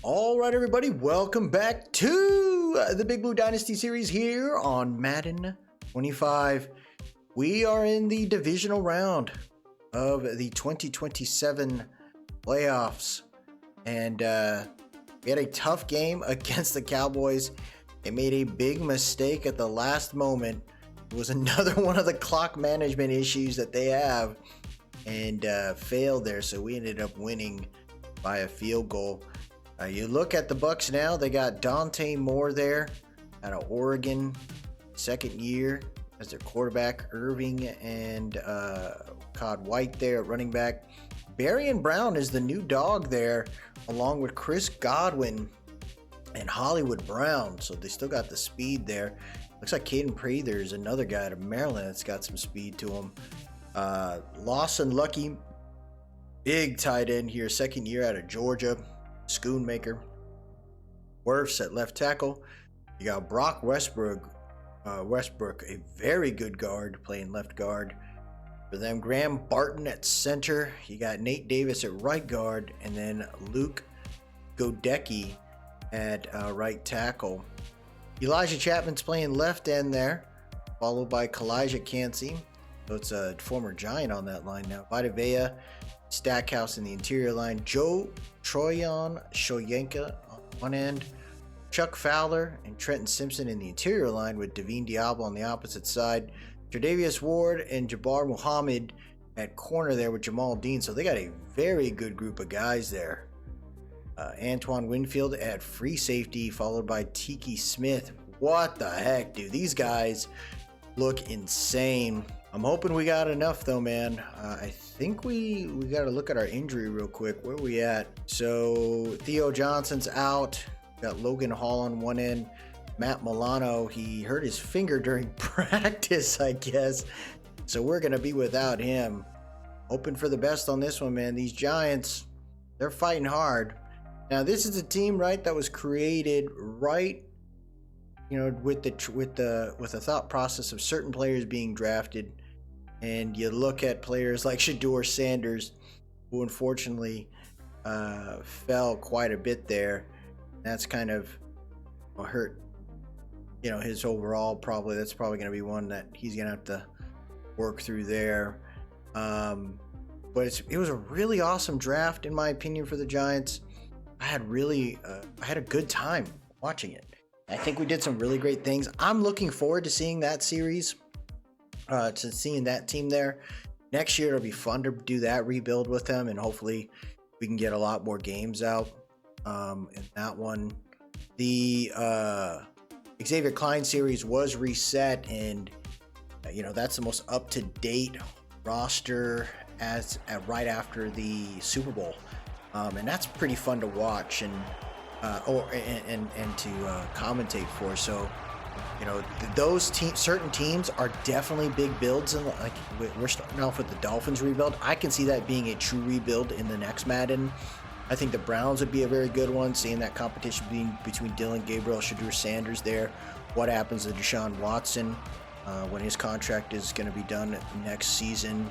All right, everybody, welcome back to the Big Blue Dynasty series here on Madden 25. We are in the divisional round of the 2027 playoffs, and we had a tough game against the Cowboys. They made a big mistake at the last moment. It was another one of the clock management issues that they have, and failed there, so we ended up winning by a field goal. You look at the Bucs now, they got Dante Moore there out of Oregon, second year as their quarterback, Irving and Cod White there at running back. Barian Brown is the new dog there, along with Chris Godwin and Hollywood Brown, so they still got the speed there. Looks like Caden Prather is another guy out of Maryland that's got some speed to him. Lawson Lucky, big tight end here, second year out of Georgia. Schoonmaker. Wirfs at left tackle. You got Brock Westbrook, a very good guard, playing left guard for them. Graham Barton at center. You got Nate Davis at right guard, and then Luke Godecki at right tackle. Elijah Chapman's playing left end there, followed by Kalijah Cansey. So it's a former Giant on that line now. Vita Vea, Stackhouse in the interior line. Joe Troyan Shoyenka on one end. Chuck Fowler and Trenton Simpson in the interior line, with Devine Diablo on the opposite side. Tre'Davious Ward and Jabbar Muhammad at corner there with Jamal Dean. So they got a very good group of guys there. Antoine Winfield at free safety, followed by Tiki Smith. What the heck, dude? These guys look insane. I'm hoping we got enough though, man. I think we got to look at our injury real quick. Where are we at? So Theo Johnson's out. Got Logan Hall on one end. Matt Milano, he hurt his finger during practice, I guess. So we're going to be without him. Hoping for the best on this one, man. These Giants, they're fighting hard. Now this is a team, right, that was created right, you know, with the thought process of certain players being drafted. And you look at players like Shedeur Sanders, who unfortunately fell quite a bit there. That's kind of hurt, you know, his overall. That's probably going to be one that he's going to have to work through there. But it was a really awesome draft, in my opinion, for the Giants. I had a good time watching it. I think we did some really great things. I'm looking forward to seeing that series. To seeing that team there. Next year it'll be fun to do that rebuild with them, and hopefully we can get a lot more games out in that one. The Xavier Klein series was reset, and you know, that's the most up-to-date roster right after the Super Bowl, and that's pretty fun to watch and to commentate for. So, you know, those certain teams are definitely big builds, and like we're starting off with the Dolphins rebuild. I can see that being a true rebuild in the next Madden. I think the Browns would be a very good one, seeing that competition between Dylan Gabriel, Shedeur Sanders there. What happens to Deshaun Watson when his contract is going to be done next season?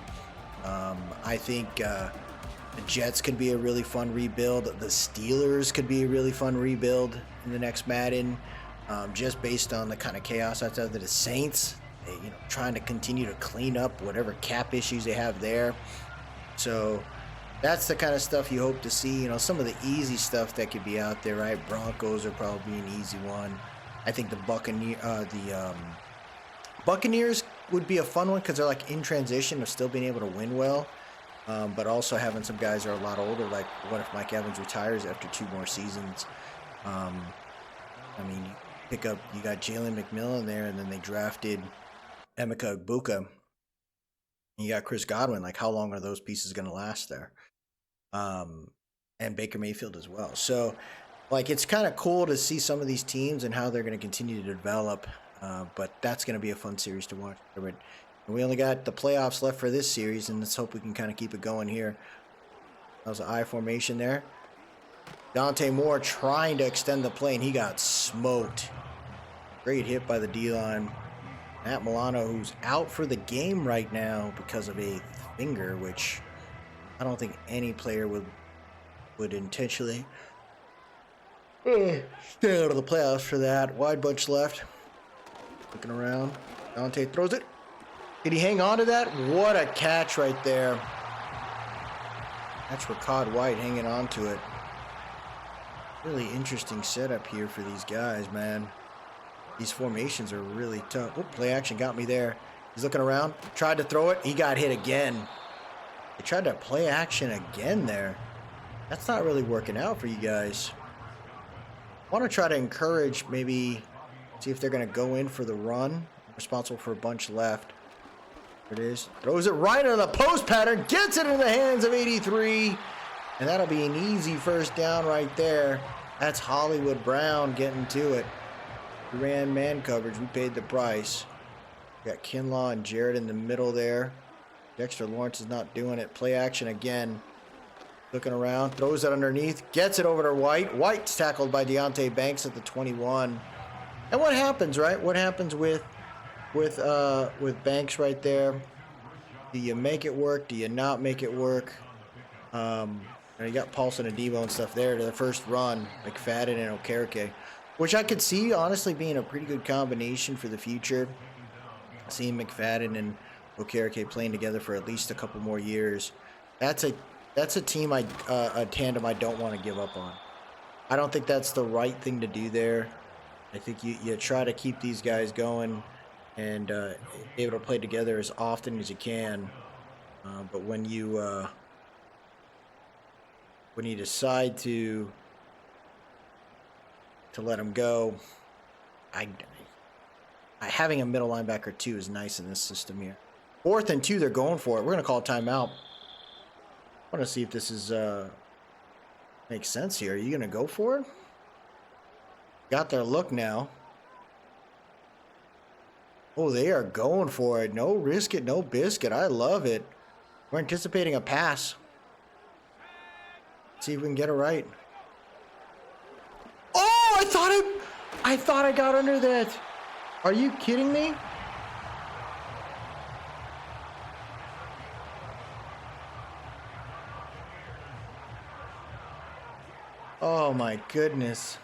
I think the Jets could be a really fun rebuild. The Steelers could be a really fun rebuild in the next Madden. Just based on the kind of chaos out there. The Saints, you know, trying to continue to clean up whatever cap issues they have there. So that's the kind of stuff you hope to see. You know, some of the easy stuff that could be out there, right? Broncos are probably an easy one. I think the Buccaneers would be a fun one, because they're like in transition of still being able to win well, but also having some guys that are a lot older. Like, what if Mike Evans retires after 2 more seasons? I mean, you got Jalen McMillan there, and then they drafted Emeka Egbuka. You got Chris Godwin. Like, how long are those pieces going to last there? And Baker Mayfield as well. So, like, it's kind of cool to see some of these teams and how they're going to continue to develop. But that's going to be a fun series to watch. And we only got the playoffs left for this series, and let's hope we can kind of keep it going here. That was an I formation there. Dante Moore trying to extend the play, and he got smoked. Great hit by the D-line. Matt Milano, who's out for the game right now because of a finger, which I don't think any player would intentionally Stay out of the playoffs for that. Wide bunch left. Looking around. Dante throws it. Did he hang on to that? What a catch right there. That's Ricard White hanging on to it. Really interesting setup here for these guys, man. These formations are really tough. Oh, play action got me there. He's looking around. Tried to throw it. He got hit again. They tried to play action again there. That's not really working out for you guys. I want to try to encourage, maybe see if they're going to go in for the run. Responsible for a bunch left. There it is. Throws it right on the post pattern. Gets it in the hands of 83. And that'll be an easy first down right there. That's Hollywood Brown getting to it. We ran man coverage. We paid the price. We got Kinlaw and Jarrett in the middle there. Dexter Lawrence is not doing it. Play action again. Looking around. Throws it underneath. Gets it over to White. White's tackled by Deontay Banks at the 21. And what happens, right? What happens with Banks right there? Do you make it work? Do you not make it work? You got Paulson and Debo and stuff there to the first run. McFadden and Okereke. Which I could see, honestly, being a pretty good combination for the future. Seeing McFadden and Okereke playing together for at least a couple more years. That's a team, a tandem I don't want to give up on. I don't think that's the right thing to do there. I think you try to keep these guys going and be able to play together as often as you can. But when you decide to let them go, having a middle linebacker too is nice in this system here. 4th and 2, they're going for it. We're going to call a timeout. I want to see if this is makes sense here. Are you going to go for it? Got their look now. Oh, they are going for it. No risk it, no biscuit. I love it. We're anticipating a pass. See if we can get it right. Oh, I thought I got under that. Are you kidding me? Oh my goodness.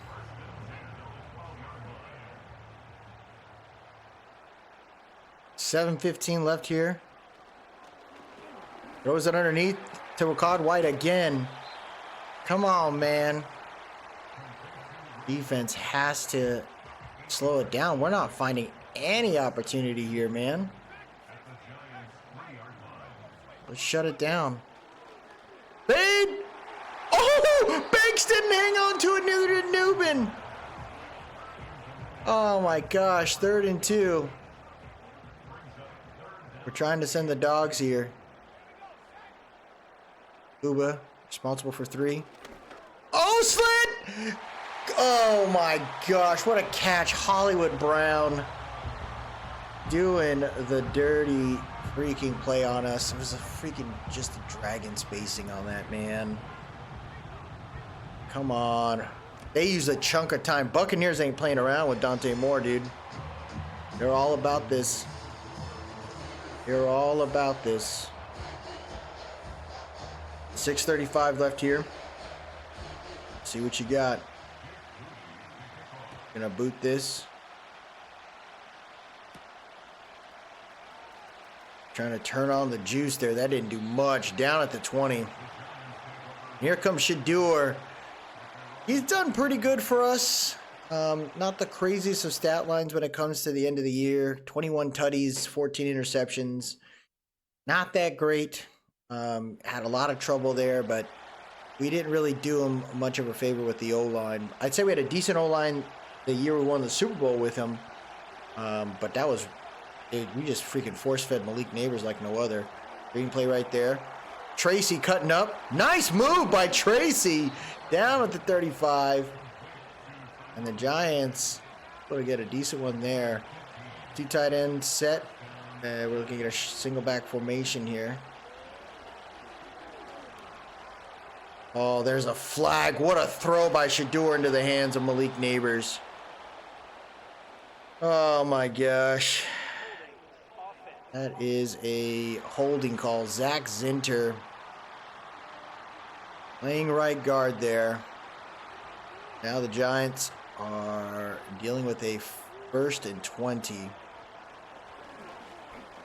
$7:15 left here. Throws it underneath to Ricard White again. Come on, man. Defense has to slow it down. We're not finding any opportunity here, man. Let's shut it down. Fade! Oh! Banks didn't hang on to it, neither did Newman. Oh my gosh, 3rd and 2. We're trying to send the dogs here. Uba, responsible for 3. Oh, slit! Oh my gosh, what a catch. Hollywood Brown doing the dirty freaking play on us. It was a freaking just a dragon spacing on that, man. Come on. They use a chunk of time. Buccaneers ain't playing around with Dante Moore, dude. They're all about this. They're all about this. 6:35 left here. See what you got. Gonna boot this. Trying to turn on the juice there. That didn't do much. Down at the 20. Here comes Shador. He's done pretty good for us. Not the craziest of stat lines when it comes to the end of the year. 21 tutties, 14 interceptions. Not that great. Had a lot of trouble there, but we didn't really do him much of a favor with the O-line. I'd say we had a decent O-line the year we won the Super Bowl with him. But that was... we just freaking force-fed Malik Neighbors like no other. Green play right there. Tracy cutting up. Nice move by Tracy. Down at the 35. And the Giants going to get a decent one there. 2 tight ends set. We're looking at a single back formation here. Oh, there's a flag. What a throw by Shador into the hands of Malik Neighbors. Oh my gosh. That is a holding call. Zach Zinter playing right guard there. Now the Giants are dealing with a 1st and 20.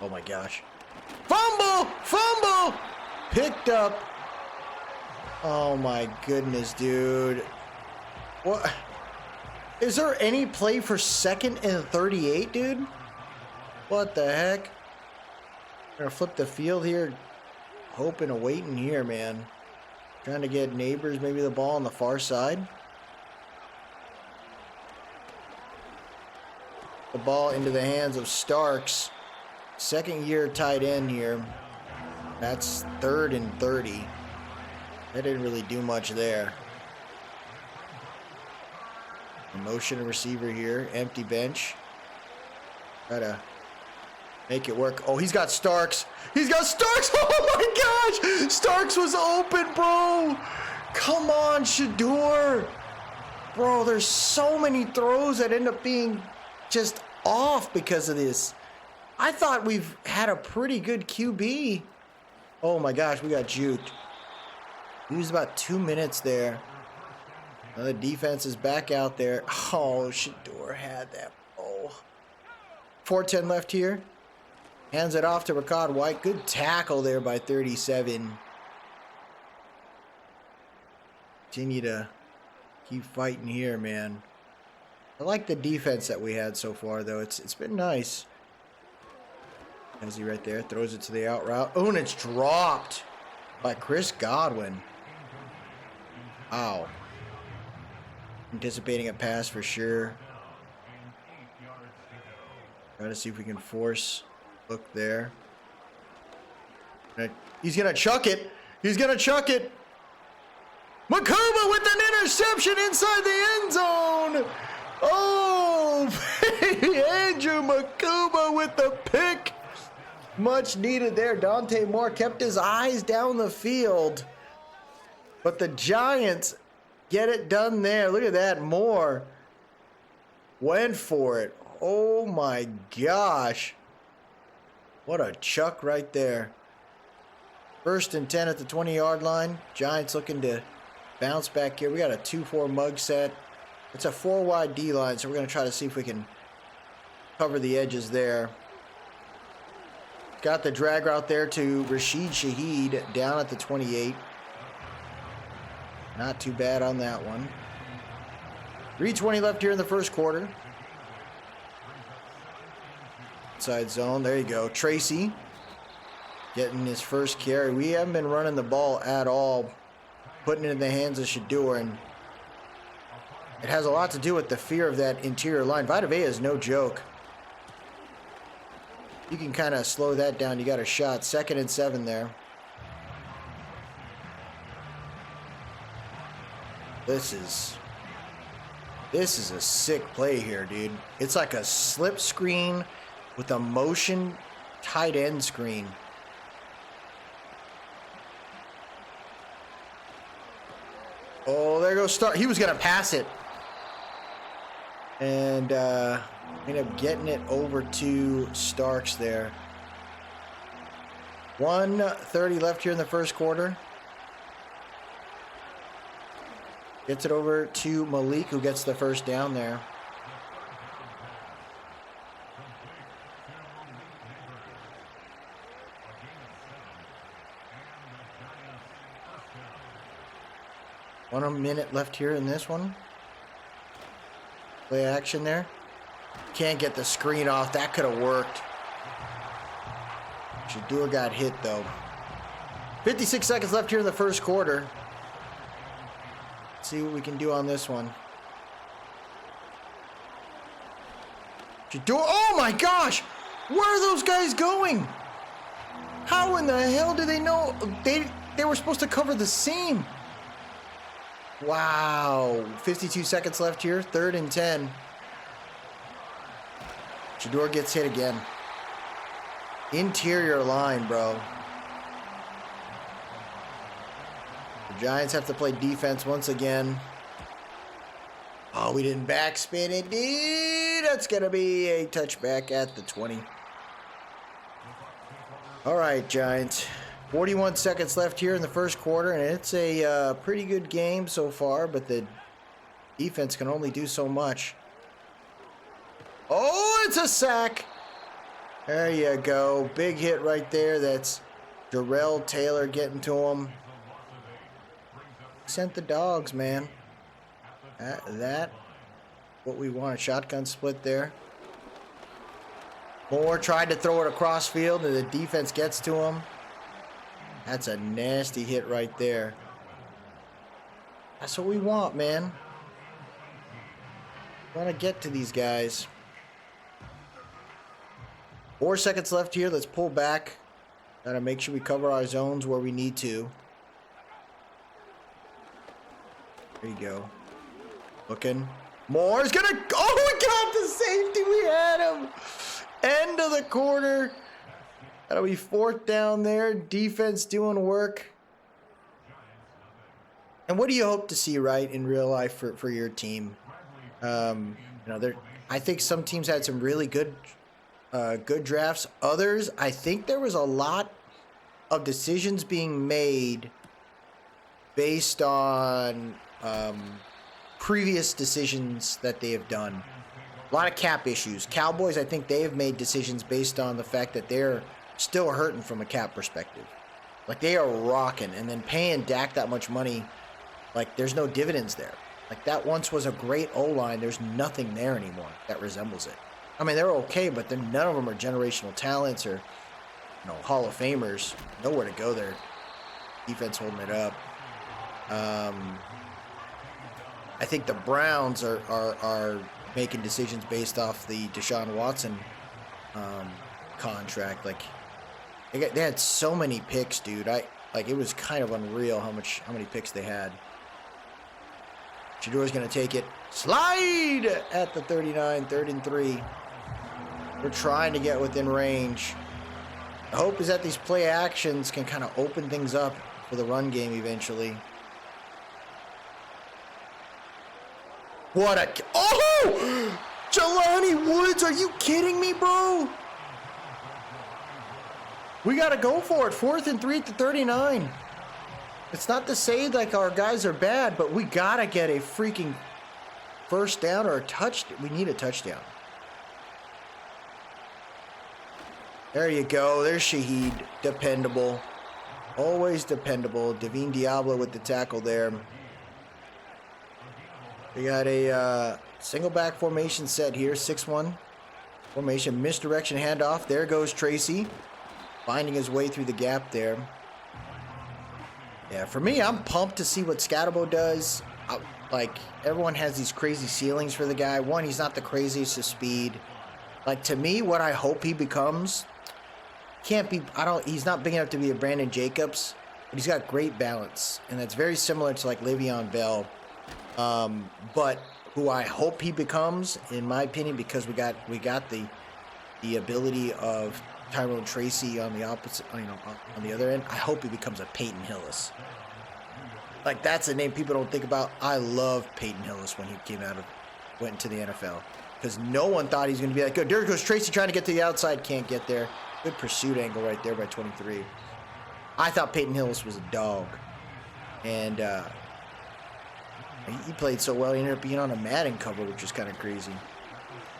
Oh my gosh. Fumble! Fumble! Picked up. Oh my goodness, dude. What? Is there any play for 2nd and 38, dude? What the heck? I'm gonna flip the field here. Hoping and waiting here, man. Trying to get Neighbors maybe the ball on the far side. The ball into the hands of Starks. 2nd year tight end here. That's 3rd and 30. That didn't really do much there. Motion receiver here. Empty bench. Try to make it work. Oh, he's got Starks. He's got Starks. Oh my gosh. Starks was open, bro. Come on, Shador. Bro, there's so many throws that end up being just off because of this. I thought we've had a pretty good QB. Oh my gosh, we got juked. Used about 2 minutes there. Now the defense is back out there. Oh, Shador had that. Oh. 4:10 left here. Hands it off to Ricard White. Good tackle there by 37. Continue to keep fighting here, man. I like the defense that we had so far, though. It's been nice. As he right there throws it to the out route. Oh, and it's dropped by Chris Godwin. Wow. Anticipating a pass for sure. Try to see if we can force look there. He's gonna chuck it. He's gonna chuck it. Makuba with an interception inside the end zone. Oh, Andrew Makuba with the pick. Much needed there. Dante Moore kept his eyes down the field. But the Giants get it done there. Look at that. Moore went for it. Oh my gosh. What a chuck right there. 1st and 10 at the 20-yard line. Giants looking to bounce back here. We got a 2-4 mug set. It's a 4-wide D-line, so we're going to try to see if we can cover the edges there. Got the drag route there to Rashid Shaheed down at the 28. Not too bad on that one. 3:20 left here in the 1st quarter. Inside zone. There you go. Tracy getting his first carry. We haven't been running the ball at all. Putting it in the hands of Shador. And it has a lot to do with the fear of that interior line. Vita Vea is no joke. You can kind of slow that down. You got a shot. 2nd and 7 there. This is a sick play here, dude. It's like a slip screen with a motion tight end screen. Oh, there goes Stark. He was going to pass it. And ended up getting it over to Starks there. 1:30 left here in the 1st quarter. Gets it over to Malik, who gets the first down there. One minute left here in this one. Play action there. Can't get the screen off. That could have worked. Shador got hit, though. 56 seconds left here in the 1st quarter. Let's see what we can do on this one. Shador. Oh, my gosh! Where are those guys going? How in the hell do they know? They were supposed to cover the seam. Wow. 52 seconds left here. 3rd and 10. Shador gets hit again. Interior line, bro. The Giants have to play defense once again. Oh, we didn't backspin it, dude. That's going to be a touchback at the 20. All right, Giants. 41 seconds left here in the 1st quarter, and it's a pretty good game so far, but the Defense can only do so much. Oh, it's a sack. There you go. Big hit right there. That's Darrell Taylor getting to him. Sent the dogs, man. That what we want. A shotgun split there. Moore tried to throw it across field, and the defense gets to him. That's a nasty hit right there. That's what we want, man. We want to get to these guys. 4 seconds left here. Let's pull back. Gotta make sure we cover our zones where we need to. There you go. Looking. Moore's gonna. Oh, we got the safety. We had him. End of the quarter. That'll be 4th down there. Defense doing work. And what do you hope to see, right, in real life for your team? You know, I think some teams had some really good drafts. Others, I think there was a lot of decisions being made based on previous decisions that they have done. A lot of cap issues. Cowboys, I think they have made decisions based on the fact that they're still hurting from a cap perspective. Like, they are rocking, and then paying Dak that much money, like, there's no dividends there. Like, that once was a great O-line. There's nothing there anymore that resembles it. I mean, they're okay, but then none of them are generational talents or, you know, Hall of Famers. Nowhere to go there. Defense holding it up. I think the Browns are making decisions based off the Deshaun Watson contract. Like, they had so many picks, dude. Like, it was kind of unreal how many picks they had. Shadour's going to take it. Slide at the 39, 3rd and 3. We're trying to get within range. The hope is that these play actions can kind of open things up for the run game eventually. What a... Oh! Jelani Woods, are you kidding me, bro? We got to go for it. 4th and 3 at the 39. It's not to say like our guys are bad, but we got to get a freaking first down or a touchdown. We need a touchdown. There you go. There's Shaheed. Dependable. Always dependable. Devine Diablo with the tackle there. We got a single back formation set here. 6-1 formation. Misdirection handoff. There goes Tracy. Finding his way through the gap there. Yeah, for me, I'm pumped to see what Scatterbo does. Like, everyone has these crazy ceilings for the guy. One, he's not the craziest of speed. Like, to me, what I hope he becomes can't be... He's not big enough to be a Brandon Jacobs, but he's got great balance. And that's very similar to, like, Le'Veon Bell. But who I hope he becomes, in my opinion, because we got the ability of Tyrone Tracy on the opposite, you know, on the other end. I hope he becomes a Peyton Hillis. Like, that's a name people don't think about. I love Peyton Hillis when he went into the NFL, because no one thought he was going to be that good. There goes Tracy trying to get to the outside, can't get there. Good pursuit angle right there by 23. I thought Peyton Hillis was a dog, and he played so well. He ended up being on a Madden cover, which is kind of crazy.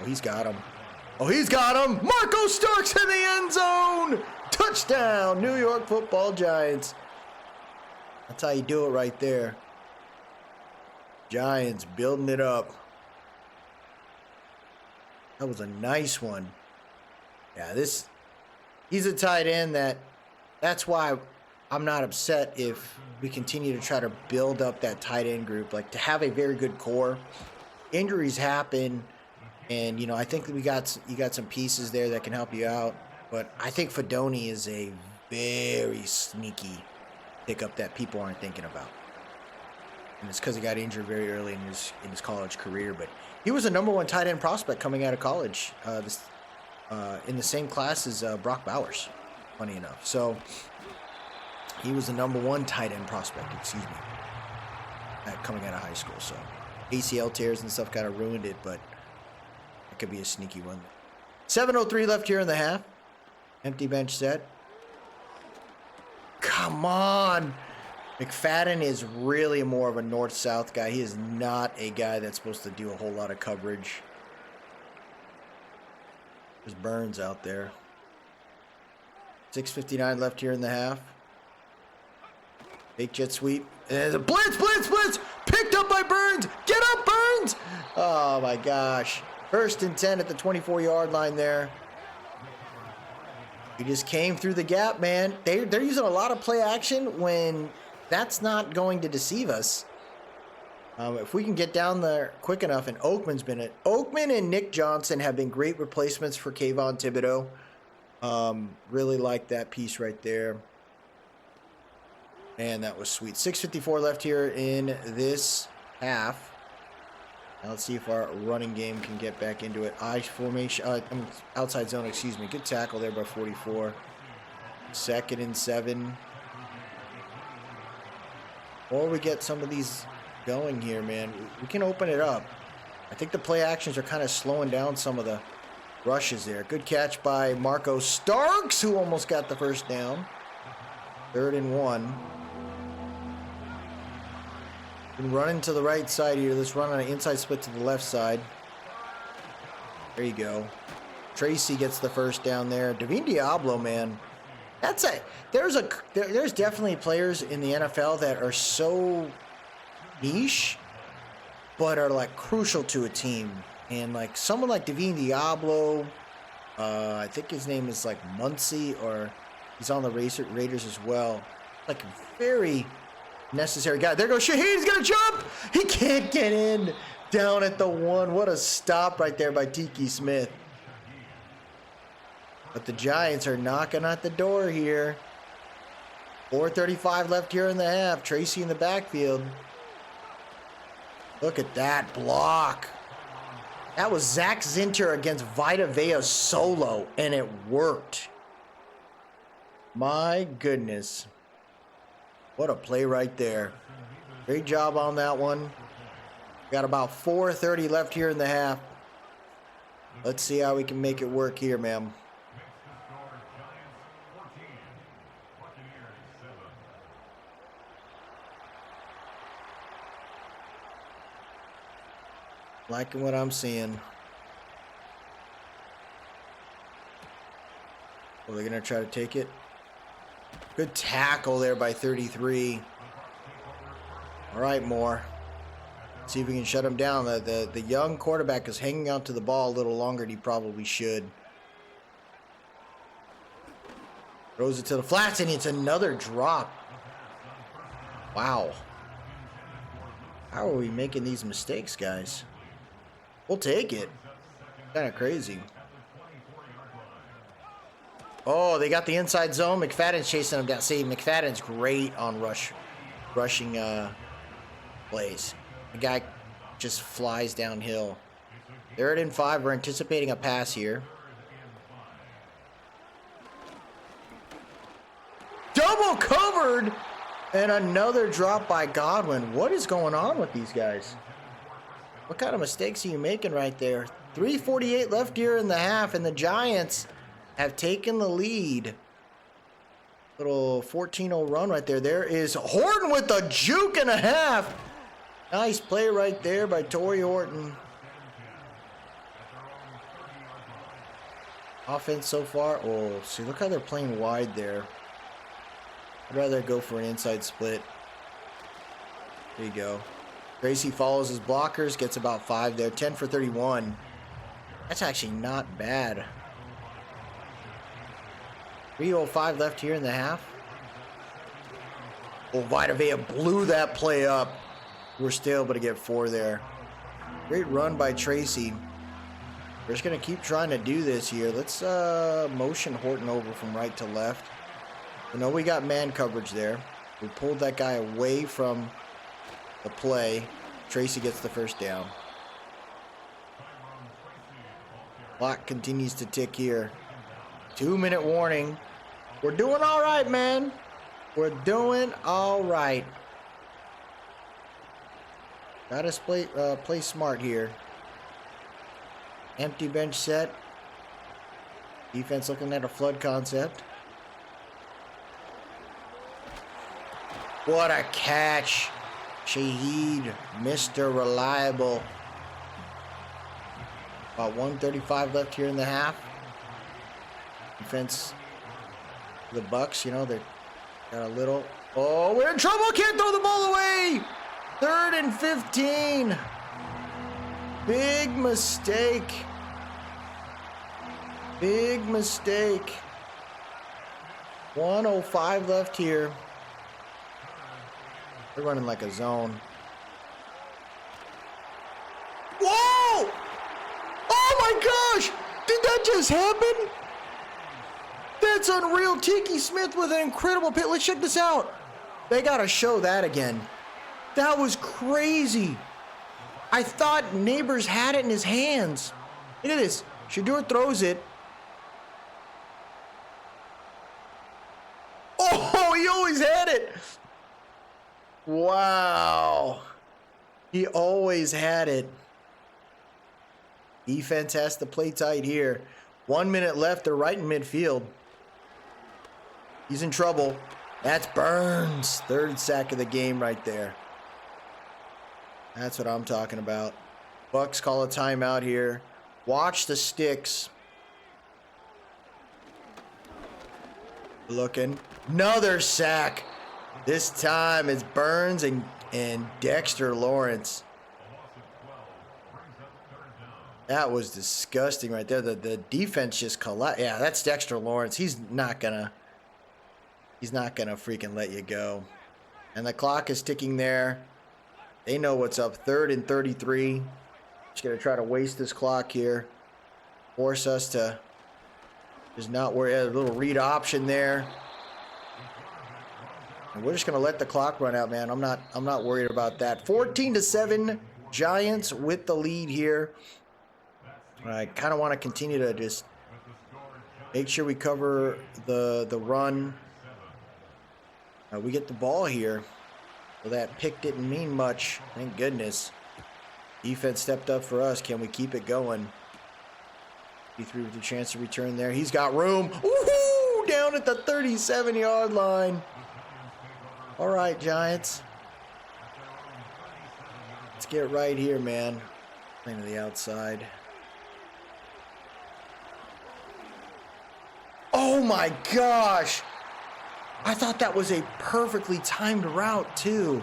Oh, he's got him. Oh, he's got him. Marco Starks in the end zone. Touchdown, New York Football Giants. That's how you do it right there. Giants building it up. That was a nice one. Yeah, he's a tight end that's why I'm not upset if we continue to try to build up that tight end group. Like, to have a very good core. Injuries happen. And, you know, I think that you got some pieces there that can help you out. But I think Fedoni is a very sneaky pickup that people aren't thinking about. And it's because he got injured very early in his college career. But he was a #1 tight end prospect coming out of college in the same class as Brock Bowers, funny enough. So he was the #1 tight end prospect, coming out of high school. So ACL tears and stuff kind of ruined it, but could be a sneaky one. 7:03 left here in the half. Empty bench set. Come on. McFadden is really more of a north-south guy. He is not a guy that's supposed to do a whole lot of coverage. There's Burns out there. 6:59 left here in the half. Fake jet sweep. And there's a blitz, blitz, blitz! Picked up by Burns! Get up, Burns! Oh my gosh. 1st and 10 at the 24-yard line there. He just came through the gap, man. They're using a lot of play action when that's not going to deceive us. If we can get down there quick enough, and Oakman's been it. Oakman and Nick Johnson have been great replacements for Kayvon Thibodeau. Really like that piece right there. Man, that was sweet. 6:54 left here in this half. Now let's see if our running game can get back into it. I formation, outside zone, excuse me. Good tackle there by 44. 2nd and 7. Or we get some of these going here, man. We can open it up. I think the play actions are kind of slowing down some of the rushes there. Good catch by Marco Starks, who almost got the first down. 3rd and 1. Been running to the right side here. Let's run on an inside split to the left side. There you go. Tracy gets the first down there. Devine Diablo, man. That's it. There's definitely players in the NFL that are so niche, but are like crucial to a team. And like someone like Devine Diablo, I think his name is like Muncie, or he's on the Raiders as well. Like very necessary guy. There goes Shaheed. He's gonna jump. He can't get in. Down at the 1. What a stop right there by Tiki Smith. But the Giants are knocking at the door here. 4:35 left here in the half. Tracy in the backfield. Look at that block. That was Zach Zinter against Vita Vea solo, and it worked. My goodness. What a play right there. Great job on that one. Got about 4:30 left here in the half. Let's see how we can make it work here, ma'am. Liking what I'm seeing. Oh, they're going to try to take it. Good tackle there by 33. All right, Moore. See if we can shut him down. The young quarterback is hanging on to the ball a little longer than he probably should. Throws it to the flats, and it's another drop. Wow. How are we making these mistakes, guys? We'll take it. Kind of crazy. Oh, they got the inside zone. McFadden's chasing him down. See, McFadden's great on rushing plays. The guy just flies downhill. 3rd and 5. We're anticipating a pass here. Double covered! And another drop by Godwin. What is going on with these guys? What kind of mistakes are you making right there? 3:48 left here in the half, and the Giants have taken the lead. Little 14-0 run right there. There is Horton with a juke and a half. Nice play right there by Torrey Horton. Offense so far. Oh, see, look how they're playing wide there. I'd rather go for an inside split. There you go. Gracie follows his blockers, gets about 5 there. 10 for 31. That's actually not bad. 3:05 left here in the half. Oh, Vita Vea blew that play up. We're still able to get 4 there. Great run by Tracy. We're just going to keep trying to do this here. Let's motion Horton over from right to left. I know we got man coverage there. We pulled that guy away from the play. Tracy gets the first down. Clock continues to tick here. 2-minute warning. We're doing all right, man. We're doing all right. Gotta play smart here. Empty bench set. Defense looking at a flood concept. What a catch. Shaheed, Mr. Reliable. About 1:35 left here in the half. Defense, the Bucks, you know, they got a little. Oh, we're in trouble. Can't throw the ball away. 3rd and 15. Big mistake. Big mistake. 1:05 left here. They're running like a zone. Whoa! Oh my gosh! Did that just happen? That's unreal. Tiki Smith with an incredible pit. Let's check this out. They gotta show that again. That was crazy. I thought Neighbors had it in his hands. Look at this. Shedeur throws it. Oh, he always had it. Wow. He always had it. Defense has to play tight here. 1 minute left. They're right in midfield. He's in trouble. That's Burns. 3rd sack of the game right there. That's what I'm talking about. Bucks call a timeout here. Watch the sticks. Looking. Another sack. This time it's Burns and Dexter Lawrence. That was disgusting right there. The defense just collapsed. Yeah, that's Dexter Lawrence. He's not gonna freaking let you go. And the clock is ticking there. They know what's up. 3rd and 33. Just gonna try to waste this clock here. Force us to just not worry. A little read option there. And we're just gonna let the clock run out, man. I'm not worried about that. 14-7, Giants with the lead here. I kind of want to continue to just make sure we cover the run. We get the ball here. Well, that pick didn't mean much. Thank goodness. Defense stepped up for us. Can we keep it going? B3 with a chance to return there. He's got room. Woohoo! Down at the 37-yard line. All right, Giants. Let's get right here, man. Playing to the outside. Oh my gosh! I thought that was a perfectly timed route too.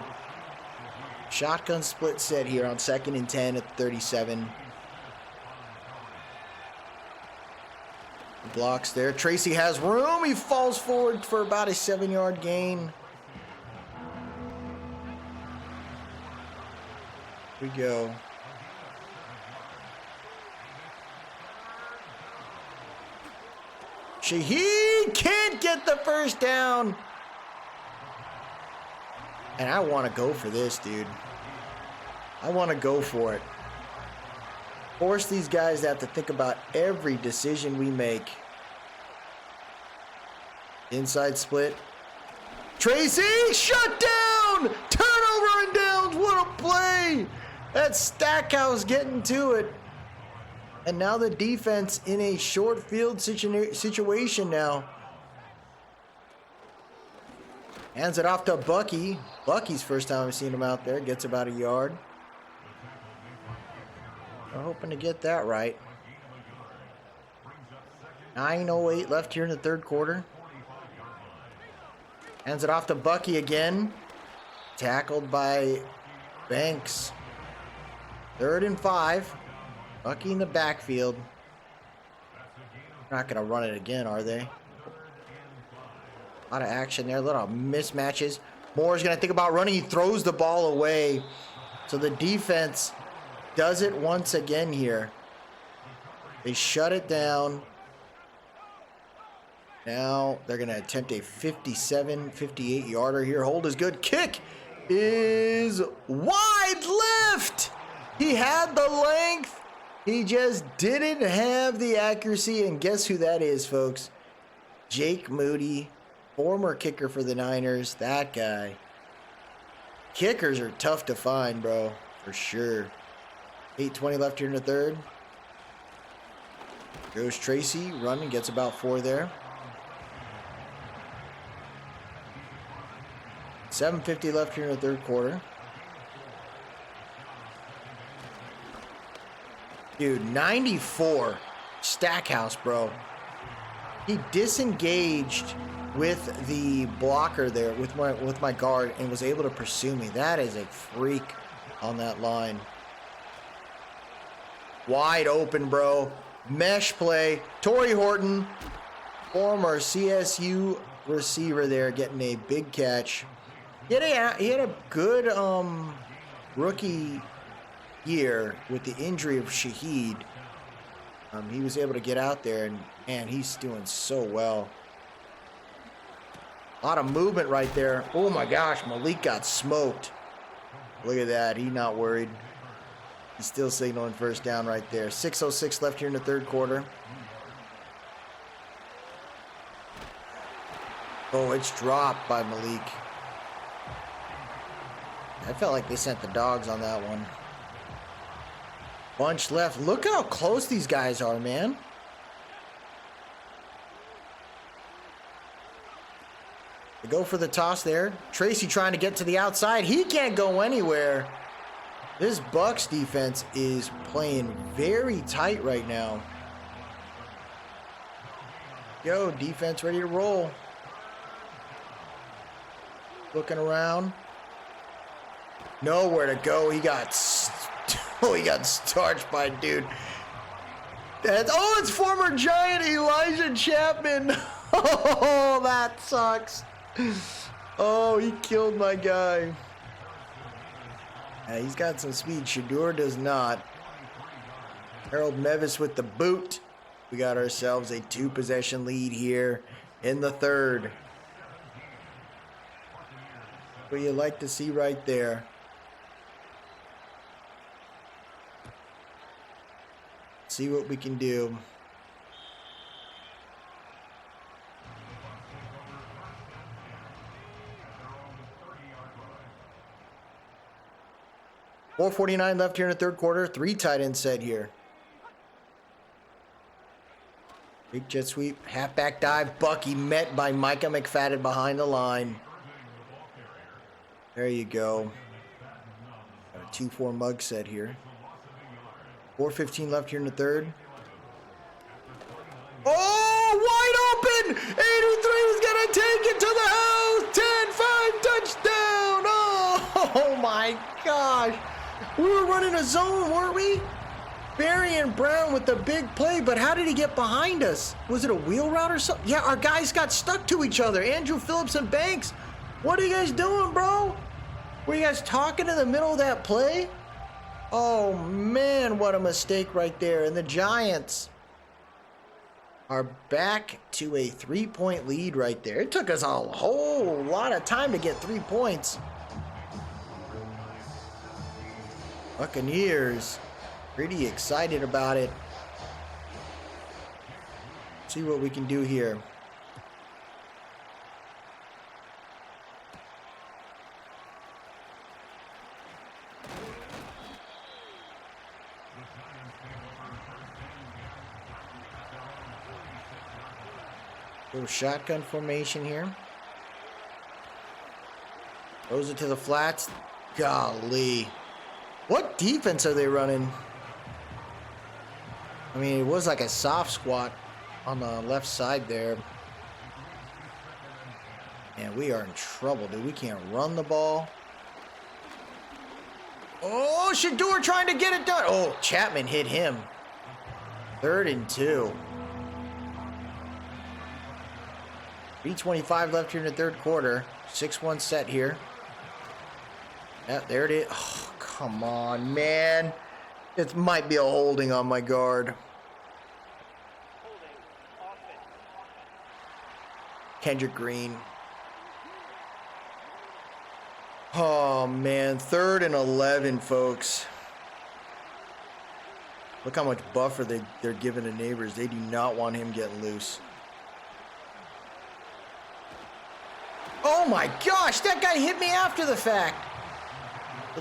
Shotgun split set here on 2nd and 10 at 37. The blocks there. Tracy has room. He falls forward for about a 7-yard gain. Here we go. Shaheed can't get the first down. And I want to go for this, dude. I want to go for it. Force these guys to have to think about every decision we make. Inside split. Tracy, shut down! Turnover and downs, what a play! That's Stackhouse getting to it. And now the defense in a short field situation now. Hands it off to Bucky. Bucky's first time I've seen him out there. Gets about a yard. We're hoping to get that right. 9:08 left here in the 3rd quarter. Hands it off to Bucky again. Tackled by Banks. 3rd and 5. Bucky in the backfield. Not going to run it again, are they? A lot of action there. A lot of mismatches. Moore's going to think about running. He throws the ball away. So the defense does it once again here. They shut it down. Now they're going to attempt a 57, 58-yarder here. Hold is good. Kick is wide left. He had the length. He just didn't have the accuracy. And guess who that is, folks? Jake Moody, former kicker for the Niners. That guy. Kickers are tough to find, bro. For sure. 8:20 left here in the 3rd. Goes Tracy. Running. Gets about 4 there. 7:50 left here in the third quarter. Dude, 94. Stackhouse, bro. He disengaged with the blocker there, with my guard, and was able to pursue me. That is a freak on that line. Wide open, bro. Mesh play. Torrey Horton, former CSU receiver there, getting a big catch. He had a good rookie year with the injury of Shaheed. He was able to get out there, and man, he's doing so well. A lot of movement right there. Oh my gosh, Malik got smoked. Look at that. He's not worried. He's still signaling first down right there. 6:06 left here in the third quarter. Oh, it's dropped by Malik. I felt like they sent the dogs on that one. Bunch left. Look how close these guys are, man. They go for the toss there. Tracy trying to get to the outside. He can't go anywhere. This Bucs defense is playing very tight right now. Yo, defense ready to roll. Looking around. Nowhere to go. He got starched by a dude. It's former Giant Elijah Chapman. Oh, that sucks. Oh, he killed my guy. Yeah, he's got some speed. Shador does not. Harold Mevis with the boot. We got ourselves a 2-possession lead here in the third. What you like to see right there. See what we can do. .449 left here in the third quarter. 3 tight end set here. Big jet sweep. Halfback dive. Bucky met by Micah McFadden behind the line. There you go. Got a 2-4 mug set here. 4:15 left here in the third. Oh, wide open! 83 is going to take it to the house. 10-5 touchdown. Oh my gosh. We were running a zone, weren't we? Barry and Brown with the big play, but how did he get behind us? Was it a wheel route or something? Yeah, our guys got stuck to each other. Andrew Phillips and Banks. What are you guys doing, bro? Were you guys talking in the middle of that play? Oh, man, what a mistake right there. And the Giants are back to a 3-point lead right there. It took us a whole lot of time to get 3 points. Buccaneers, pretty excited about it. See what we can do here. Little shotgun formation here. Throws it to the flats. Golly. What defense are they running? I mean, it was like a soft squat on the left side there. Man, we are in trouble, dude. We can't run the ball. Oh, Shador trying to get it done. Oh, Chapman hit him. 3rd and 2. 3:25 left here in the third quarter. 6-1 set here. Yeah, there it is. Oh, come on, man. It might be a holding on my guard. Kendrick Green. Oh, man. 3rd and 11, folks. Look how much buffer they're giving the neighbors. They do not want him getting loose. Oh, my gosh. That guy hit me after the fact.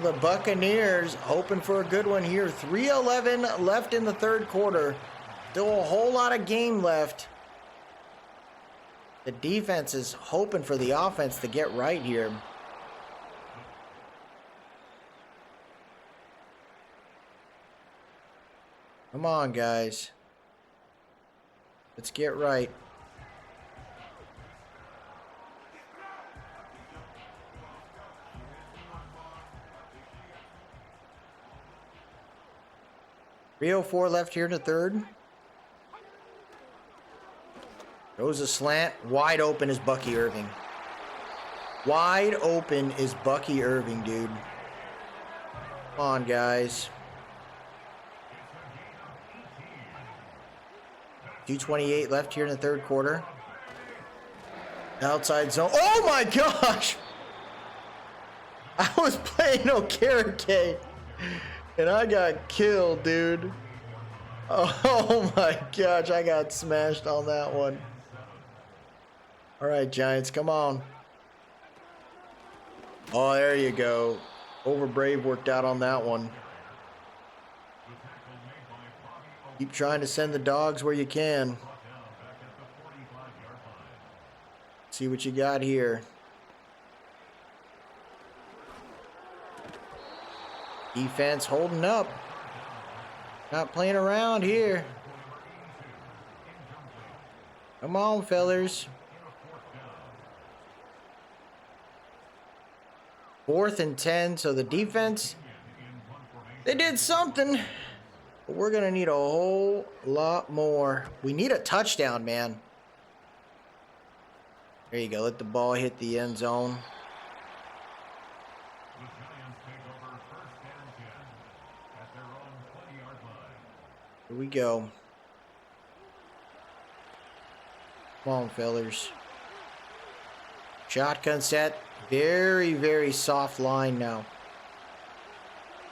The Buccaneers hoping for a good one here. 3:11 left in the third quarter. Still a whole lot of game left. The defense is hoping for the offense to get right here. Come on, guys. Let's get right. .304 left here in the third. Goes a slant. Wide open is Bucky Irving. Wide open is Bucky Irving, dude. Come on, guys. 2:28 left here in the third quarter. Outside zone. Oh my gosh! I was playing no carrot and I got killed, dude. Oh my gosh, I got smashed on that one. All right, Giants, come on. Oh, there you go. Overbrave worked out on that one. Keep trying to send the dogs where you can. See what you got here. Defense holding up. Not playing around here. Come on, fellers. 4th and 10, so the defense, they did something. But we're going to need a whole lot more. We need a touchdown, man. There you go. Let the ball hit the end zone. Here we go. Come on, fellers. Shotgun set. Very, very soft line now.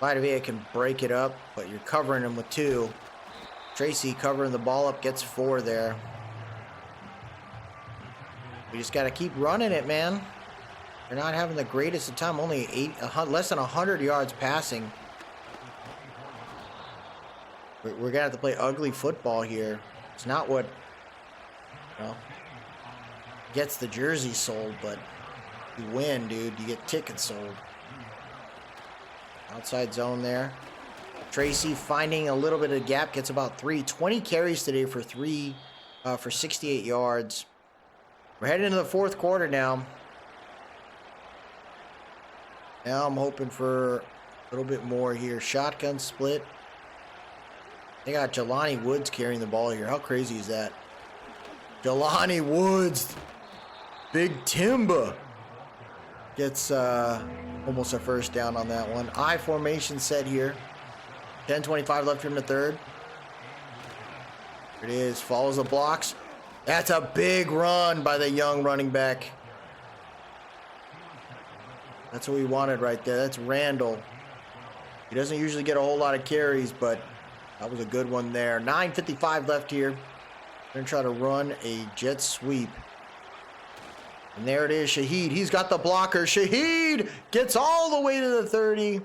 Vitavia can break it up, but you're covering him with 2. Tracy covering the ball up, gets 4 there. We just got to keep running it, man. They're not having the greatest of time. Only less than 100 yards passing. We're going to have to play ugly football here. It's not what, you know, gets the jersey sold, but you win, dude. You get tickets sold. Outside zone there. Tracy finding a little bit of gap, gets about 20 carries today for 68 yards. We're heading into the fourth quarter now. Now I'm hoping for a little bit more here. Shotgun split. They got Jelani Woods carrying the ball here. How crazy is that? Jelani Woods. Big Timba. Gets almost a first down on that one. I formation set here. 10:25 left here in the third. Here it is. Follows the blocks. That's a big run by the young running back. That's what we wanted right there. That's Randall. He doesn't usually get a whole lot of carries, but that was a good one there. 9:55 left here. We're going to try to run a jet sweep. And there it is, Shaheed. He's got the blocker. Shaheed gets all the way to the 30.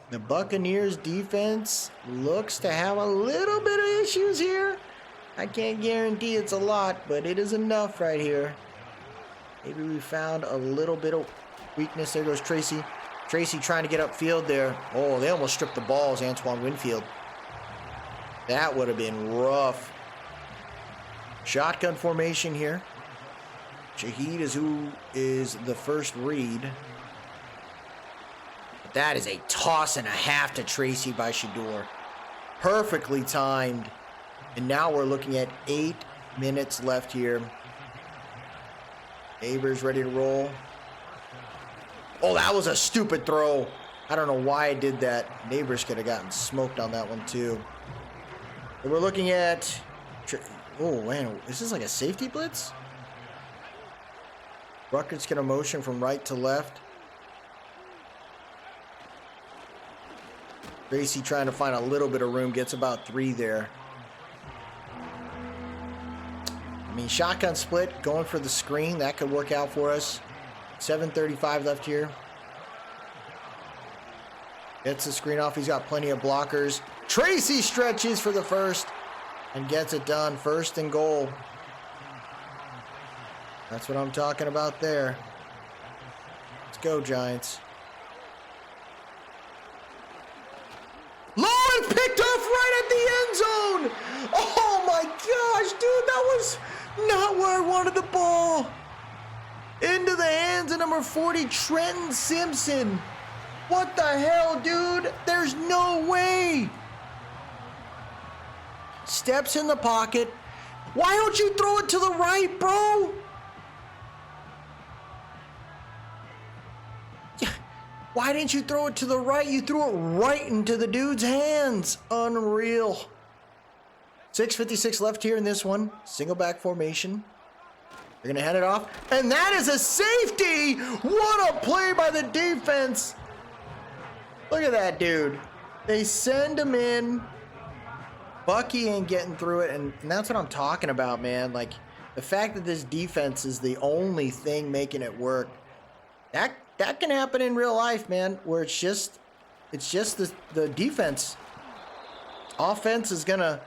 The Buccaneers defense looks to have a little bit of issues here. I can't guarantee it's a lot, but it is enough right here. Maybe we found a little bit of weakness. There goes Tracy. Tracy trying to get upfield there. Oh, they almost stripped the balls, Antoine Winfield. That would have been rough. Shotgun formation here. Shaheed is who is the first read. But that is a toss and a half to Tracy by Shador. Perfectly timed. And now we're looking at 8 minutes left here. Neighbors ready to roll. Oh, that was a stupid throw. I don't know why I did that. Neighbors could have gotten smoked on that one too. And we're looking at... Oh, man. Is this like a safety blitz? Ruckert's going to motion from right to left. Tracy trying to find a little bit of room. Gets about 3 there. I mean, shotgun split. Going for the screen. That could work out for us. 7:35 left here. Gets the screen off. He's got plenty of blockers. Tracy stretches for the first. And gets it done. 1st and goal. That's what I'm talking about there. Let's go, Giants. Low is picked off right at the Not where I wanted the ball. Into the hands of number 40, Trenton Simpson. What the hell, dude? There's no way. Steps in the pocket. Why don't you throw it to the right, bro? Why didn't you throw it to the right? You threw it right into the dude's hands. Unreal. 6:56 left here in this one. Single back formation. They're going to hand it off. And that is a safety. What a play by the defense. Look at that, dude. They send him in. Bucky ain't getting through it. And that's what I'm talking about, man. Like, the fact that this defense is the only thing making it work. That can happen in real life, man, where it's just the defense. Offense is going to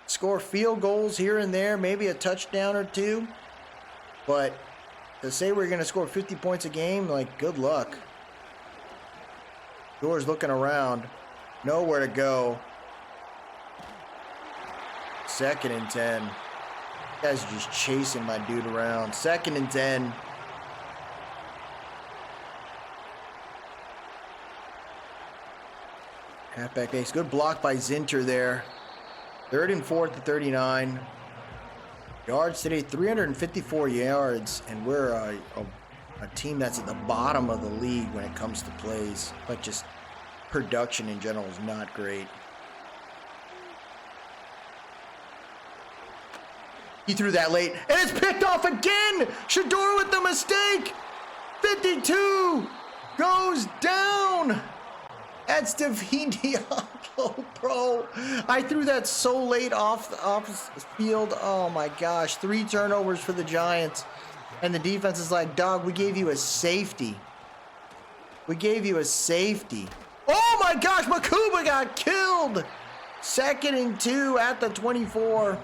score field goals here and there, maybe a touchdown or two. But to say we're going to score 50 points a game, like, good luck. Doors looking around. Nowhere to go. 2nd and 10. You guys are just chasing my dude around. 2nd and 10. Halfback base. Good block by Zinter there. 3rd and 4 at 39. Yards today, 354 yards. And we're a team that's at the bottom of the league when it comes to plays. But just production in general is not great. He threw that late. And it's picked off again. Shador with the mistake. 52 goes down. That's Divisional, bro. I threw that so late off the field. Oh my gosh. 3 turnovers for the Giants. And the defense is like, dog, we gave you a safety. We gave you a safety. Oh my gosh, Makuba got killed. 2nd and 2 at the 24.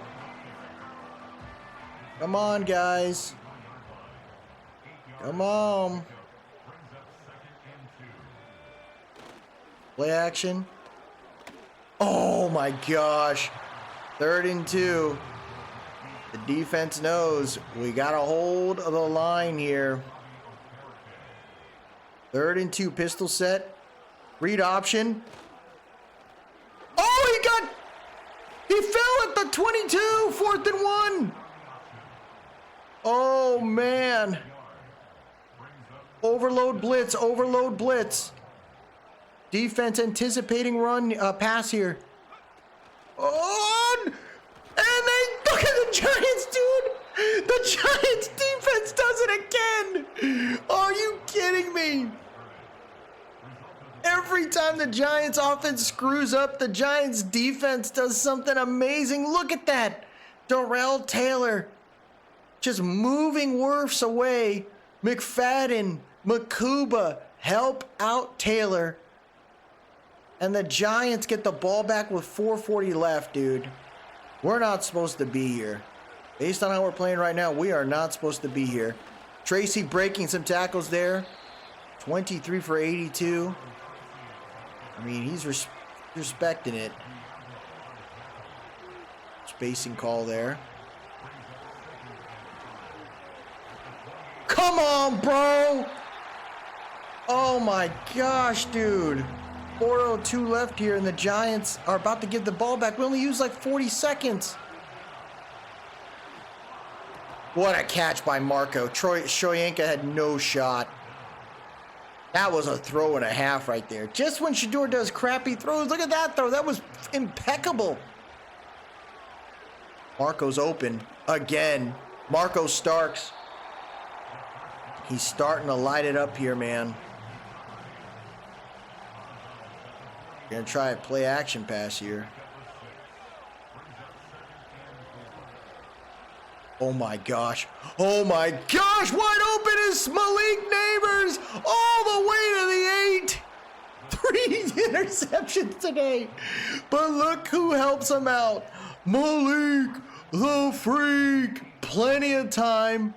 Come on, guys. Come on. Play action. Oh my gosh. 3rd and 2. The defense knows we got a hold of the line here. 3rd and 2, pistol set. Read option. Oh, he fell at the 22. 4th and 1. Oh man. Overload blitz, overload blitz. Defense anticipating run, pass here. Oh, and they look at the Giants, dude. The Giants defense does it again. Are you kidding me? Every time the Giants offense screws up, the Giants defense does something amazing. Look at that. Darrell Taylor just moving Wirfs away. McFadden, Makuba help out Taylor. And the Giants get the ball back with 4:40 left, dude. We're not supposed to be here. Based on how we're playing right now, we are not supposed to be here. Tracy breaking some tackles there. 23 for 82. I mean, he's respecting it. Spacing call there. Come on, bro! Oh my gosh, dude. 4:02 left here, and the Giants are about to give the ball back. We only used like 40 seconds. What a catch by Marco. Shoyinka had no shot. That was a throw and a half right there. Just when Shador does crappy throws, look at that throw. That was impeccable. Marco's open again. Marco Starks. He's starting to light it up here, man. Gonna try a play action pass here. Oh my gosh. Oh my gosh. Wide open is Malik Neighbors all the way to the 8. 3 interceptions today. But look who helps him out. Malik the Freak. Plenty of time.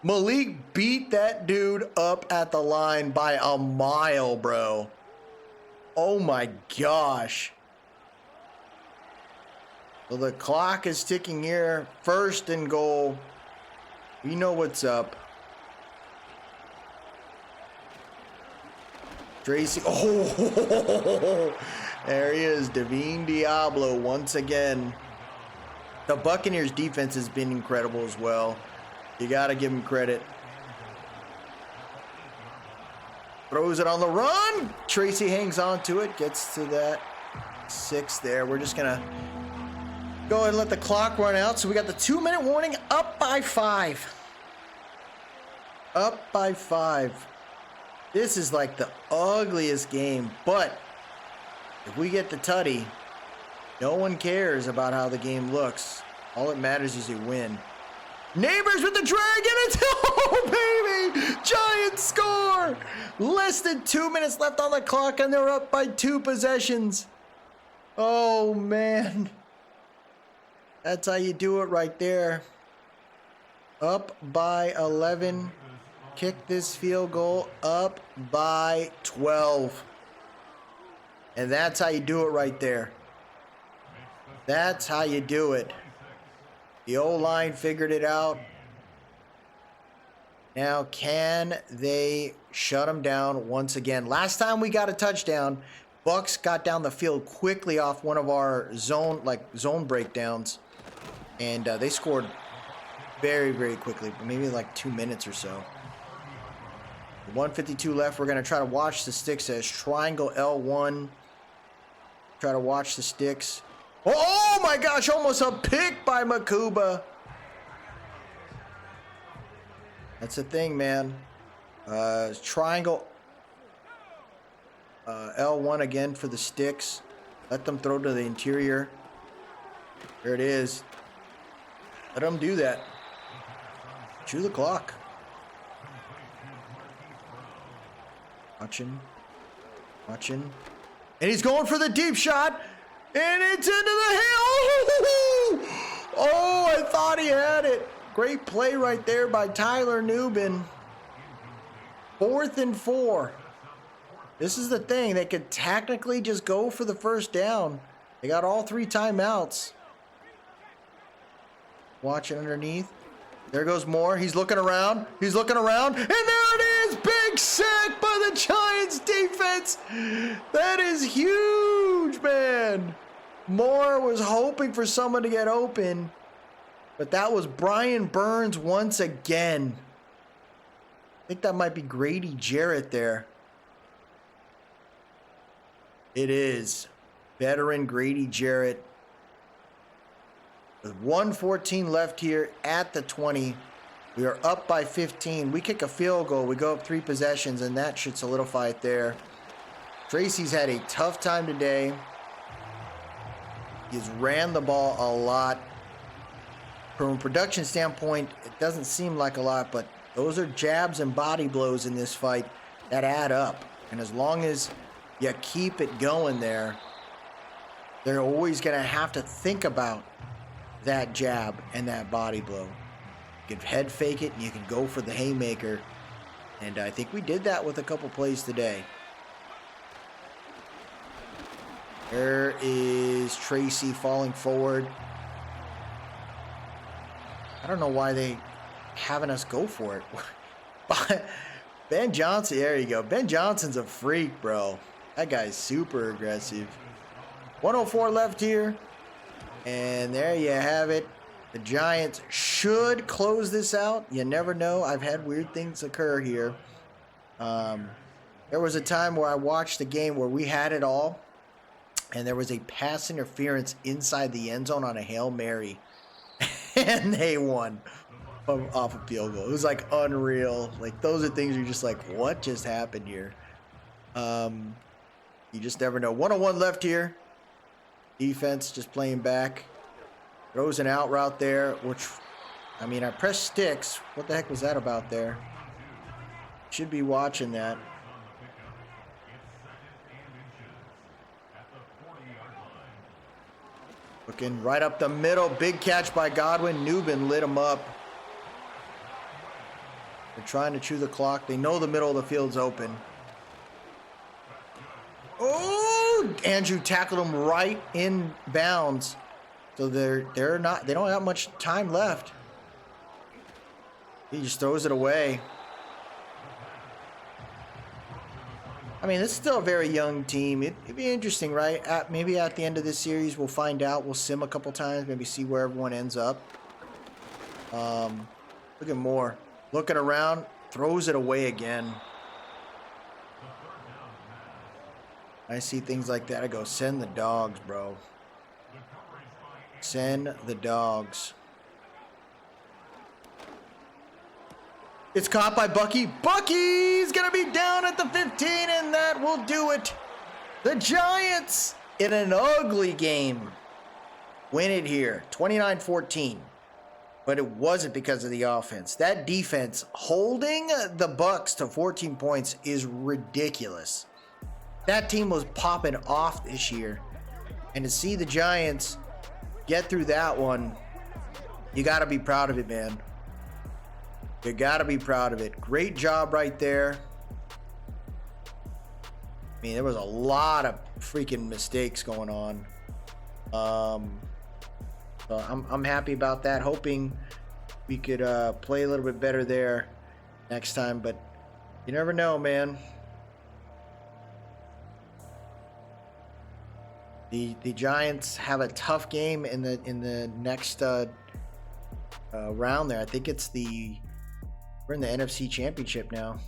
Malik beat that dude up at the line by a mile, bro. Oh my gosh. So the clock is ticking here. 1st and goal. We know what's up. Tracy. Oh, there he is. Divine Diablo once again. The Buccaneers defense has been incredible as well. You got to give him credit. Throws it on the run. Tracy hangs on to it. Gets to that 6 there. We're just going to go ahead and let the clock run out. So we got the 2-minute warning. Up by 5. Up by 5. This is like the ugliest game. But if we get the tutty, no one cares about how the game looks. All that matters is you win. Neighbors with the dragon. It's oh baby! Giants score! Less than 2 minutes left on the clock and they're up by 2 possessions. Oh man. That's how you do it right there. Up by 11. Kick this field goal up by 12. And that's how you do it right there. That's how you do it. The O-line figured it out. Now, can they shut them down once again? Last time we got a touchdown, Bucs got down the field quickly off one of our zone breakdowns. And they scored very, very quickly, maybe like 2 minutes or so. 1:52 left. We're going to try to watch the sticks as triangle L1. Try to watch the sticks. Oh my gosh, almost a pick by Makuba. That's the thing, man. Triangle L1 again for the sticks. Let them throw to the interior. There it is. Let them do that. Chew the clock. Watching. And he's going for the deep shot. And it's into the hill. Oh, I thought he had it. Great play right there by Tyler Nubin. 4th and 4. This is the thing. They could technically just go for the first down. They got all 3 timeouts. Watch it underneath. There goes Moore. He's looking around. And there it is. Big sack by the Giants defense. That is huge, man. Moore was hoping for someone to get open. But that was Brian Burns once again. I think that might be Grady Jarrett there. It is. Veteran Grady Jarrett. With 1:14 left here at the 20. We are up by 15. We kick a field goal. We go up 3 possessions, and that should solidify it there. Tracy's had a tough time today. He's ran the ball a lot. From a production standpoint, it doesn't seem like a lot, but those are jabs and body blows in this fight that add up. And as long as you keep it going there, they're always going to have to think about that jab and that body blow. You can head fake it and you can go for the haymaker. And I think we did that with a couple plays today. There is Tracy falling forward. I don't know why they having us go for it. But Ben Johnson, there you go. Ben Johnson's a freak, bro. That guy's super aggressive. 1:04 left here. And there you have it. The Giants should close this out. You never know. I've had weird things occur here. There was a time where I watched the game where we had it all. And there was a pass interference inside the end zone on a Hail Mary. And they won off a field goal. It was like unreal. Like those are things you're just like, what just happened here? You just never know. 1:01 left here. Defense just playing back. Throws an out route there, which, I mean, I pressed sticks. What the heck was that about there? Should be watching that. Looking right up the middle. Big catch by Godwin. Nubin lit him up. They're trying to chew the clock. They know the middle of the field's open. Oh! Andrew tackled him right in bounds. So they don't have much time left. He just throws it away. I mean, this is still a very young team. It'd be interesting, right? Maybe at the end of this series, we'll find out. We'll sim a couple times, maybe see where everyone ends up. Look at Moore. Looking around, throws it away again. I see things like that. I go, send the dogs, bro. Send the dogs. It's caught by Bucky. Bucky's going to be down at the 15, and that will do it. The Giants, in an ugly game, win it here, 29-14. But it wasn't because of the offense. That defense holding the Bucs to 14 points is ridiculous. That team was popping off this year. And to see the Giants get through that one, you got to be proud of it, man. You got to be proud of it. Great job right there. I mean, there was a lot of freaking mistakes going on. So I'm happy about that. Hoping we could play a little bit better there next time. But you never know, man. The Giants have a tough game in the next round there. I think it's we're in the NFC Championship now.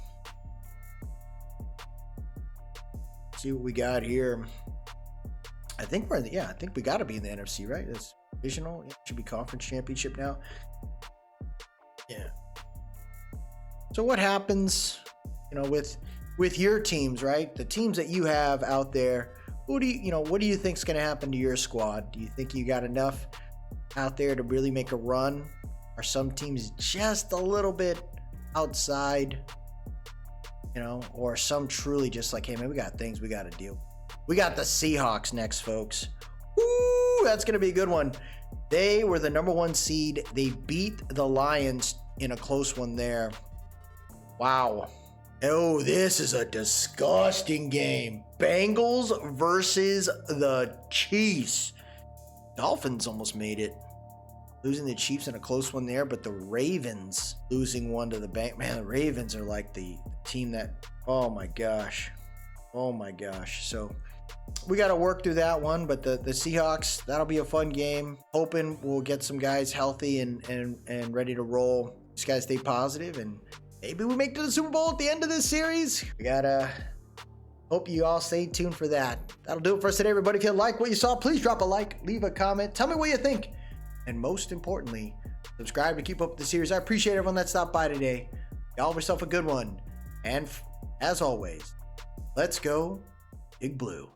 See what we got here. I think we're in I think we got to be in the NFC, right? It's divisional. It should be conference championship now. Yeah. So what happens, with your teams, right? The teams that you have out there. What do you think is going to happen to your squad? Do you think you got enough out there to really make a run? Are some teams just a little bit outside, or some truly just like, hey man, we got things we got to deal. We got the Seahawks next, folks. Woo, that's going to be a good one. They were the number 1 seed. They beat the Lions in a close one there. Wow. Oh, this is a disgusting game. Bengals versus the Chiefs. Dolphins almost made it. Losing the Chiefs in a close one there, but the Ravens losing one to the bank. Man, the Ravens are like the team that, oh my gosh. So we got to work through that one, but the Seahawks, that'll be a fun game. Hoping we'll get some guys healthy and ready to roll. These guys stay positive, and maybe we make it to the Super Bowl at the end of this series. We gotta hope you all stay tuned for that. That'll do it for us today, everybody. If you like what you saw, please drop a like, leave a comment, tell me what you think. And most importantly, subscribe to keep up with the series. I appreciate everyone that stopped by today. Y'all have yourself a good one. And as always, let's go Big Blue.